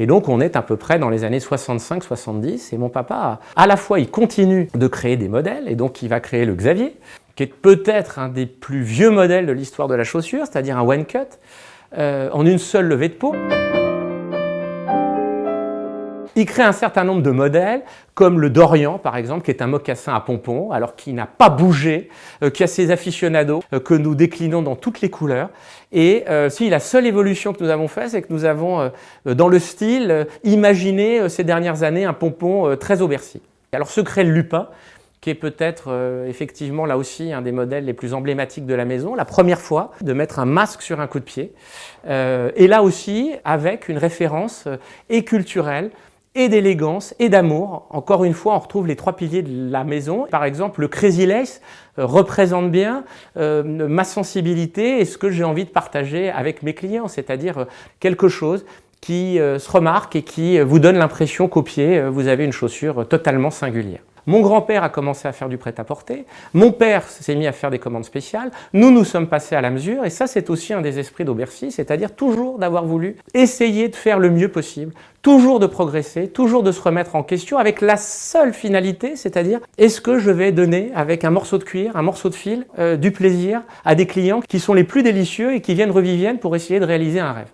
Et donc on est à peu près dans les années 65-70 et mon papa, à la fois il continue de créer des modèles et donc il va créer le Xavier, qui est peut-être un des plus vieux modèles de l'histoire de la chaussure, c'est-à-dire un one cut, en une seule levée de peau. Il crée un certain nombre de modèles, comme le Dorian par exemple, qui est un mocassin à pompons, alors qui n'a pas bougé, qui a ses aficionados, que nous déclinons dans toutes les couleurs. Et si la seule évolution que nous avons faite, c'est que nous avons, dans le style, imaginé ces dernières années un pompon très au Bercy. Alors se crée le Lupin, qui est peut-être effectivement là aussi un des modèles les plus emblématiques de la maison, la première fois de mettre un masque sur un coup de pied, et là aussi avec une référence et culturelle, et d'élégance et d'amour. Encore une fois, on retrouve les trois piliers de la maison. Par exemple, le Crazy Lace représente bien ma sensibilité et ce que j'ai envie de partager avec mes clients, c'est-à-dire quelque chose qui se remarque et qui vous donne l'impression qu'au pied, vous avez une chaussure totalement singulière. Mon grand-père a commencé à faire du prêt-à-porter, mon père s'est mis à faire des commandes spéciales, nous sommes passés à la mesure et ça c'est aussi un des esprits d'Aubercy, c'est-à-dire toujours d'avoir voulu essayer de faire le mieux possible, toujours de progresser, toujours de se remettre en question avec la seule finalité, c'est-à-dire est-ce que je vais donner avec un morceau de cuir, un morceau de fil, du plaisir à des clients qui sont les plus délicieux et qui viennent revivienne pour essayer de réaliser un rêve.